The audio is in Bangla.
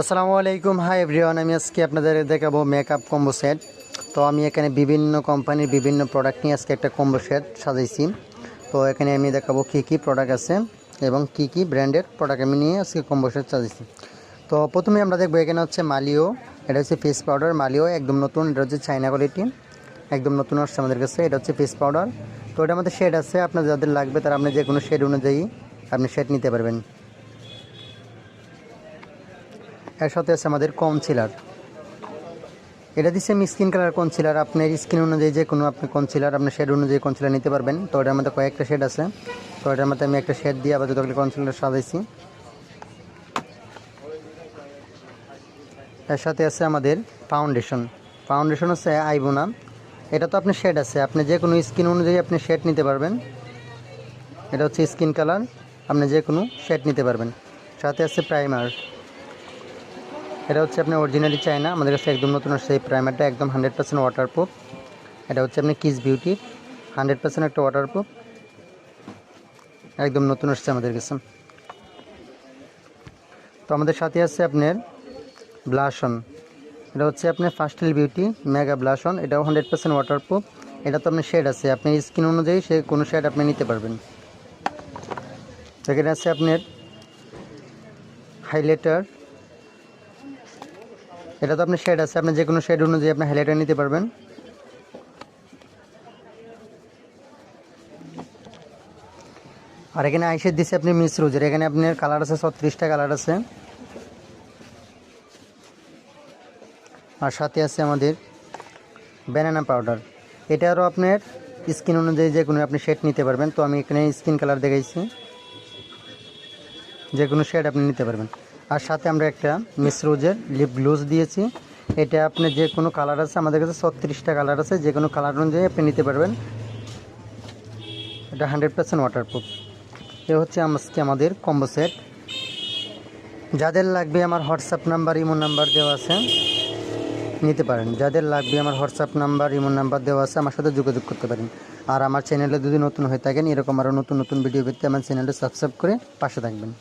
আসসালামু আলাইকুম। হাই এভরিওয়ান, আমি আজকে আপনাদের দেখাবো মেকআপ কম্বো সেট। তো আমি এখানে বিভিন্ন কোম্পানির বিভিন্ন প্রোডাক্ট নিয়ে আজকে একটা কম্বো সেট সাজাইছি। তো এখানে আমি দেখাবো কী কী প্রোডাক্ট আছে এবং কী কী ব্র্যান্ডের প্রোডাক্ট আমি নিয়ে আজকে কম্বো সেট সাজাইছি। তো প্রথমে আমরা দেখবো এখানে হচ্ছে মালিও। এটা হচ্ছে ফেস পাউডার মালিও, একদম নতুন। এটা হচ্ছে চাইনা কোয়ালিটি, একদম নতুন আসছে আমাদের কাছে। এটা হচ্ছে ফেস পাউডার। তো এটার মধ্যে শেড আছে, আপনার যাদের লাগবে তারা আপনি যে কোনো শেড অনুযায়ী আপনি শেড নিতে পারবেন। এর সাথে আছে আমাদের কনসিলার। এটা দিচ্ছে আমি স্কিন কালার কনসিলার। আপনার স্কিন অনুযায়ী যে কোনো আপনি কনসিলার আপনার শেড অনুযায়ী কনসিলার নিতে পারবেন। তো এটার মধ্যে কয়েকটা শেড আছে। তো এটার মধ্যে আমি একটা শেড দিয়ে আবার যতগুলো কনসিলার সাজাইছি। এর সাথে আছে আমাদের ফাউন্ডেশন। ফাউন্ডেশন হচ্ছে আইবোনা। এটা তো আপনার শেড আছে, আপনি যে কোনো স্কিন অনুযায়ী আপনি শেড নিতে পারবেন। এটা হচ্ছে স্কিন কালার, আপনি যে কোনো শেড নিতে পারবেন। সাথে আছে প্রাইমার। এটা হচ্ছে আপনি অরিজিনালি চায়না, আমাদের কাছে একদম নতুন আসছে এই প্রাইমারটা, একদম 100% ওয়াটারপ্রুফ। এটা হচ্ছে আপনি কিস বিউটির 100% একটা ওয়াটারপ্রুফ, একদম নতুন আসছে আমাদের কাছে। তো আমাদের সাথে আছে আপনার ব্লাশন। এটা হচ্ছে আপনার ফাস্টেল বিউটি মেগা ব্লাশন। এটাও 100% ওয়াটারপ্রুফ। এটা তো আপনার শেড আছে, আপনি স্কিন অনুযায়ী সে কোনো শেড আপনি নিতে পারবেন। এখানে আছে আপনার হাইলাইটার। এটা তো আপনার শেড আছে, আপনি যে কোনো শেড অনুযায়ী আপনি হাইলাইটার নিতে পারবেন। আর এখানে আইশেড দিচ্ছে আপনি মিস রোজের। এখানে আপনার কালার আছে 36টা কালার আছে। আর সাথে আছে আমাদের ব্যানানা পাউডার। এটারও আপনার স্কিন অনুযায়ী যে কোনো আপনি শেড নিতে পারবেন। তো আমি এখানে স্কিন কালার দেখাইছি, যে কোনো শেড আপনি নিতে পারবেন। আর সাথে আমরা একটা মিস রোজের লিপ গ্লোজ দিয়েছি। এটা আপনার যে কোনো কালার আছে, আমাদের কাছে 36টা কালার আছে, যে কোনো কালার অনুযায়ী আপনি নিতে পারবেন। এটা 100% ওয়াটারপ্রুফ। এ হচ্ছে আজকে আমাদের কম্বো সেট। যাদের লাগবে আমার হোয়াটসঅ্যাপ নাম্বার ইমো নাম্বার দেওয়া আছে, নিতে পারেন। যাদের লাগবে আমার হোয়াটসঅ্যাপ নাম্বার ইমো নাম্বার দেওয়া আছে, আমার সাথে যোগাযোগ করতে পারেন। আর আমার চ্যানেলে যদি নতুন হয়ে থাকেন, এরকম আরও নতুন নতুন ভিডিও পেতে আমার চ্যানেলটা সাবস্ক্রাইব করে পাশে থাকবেন।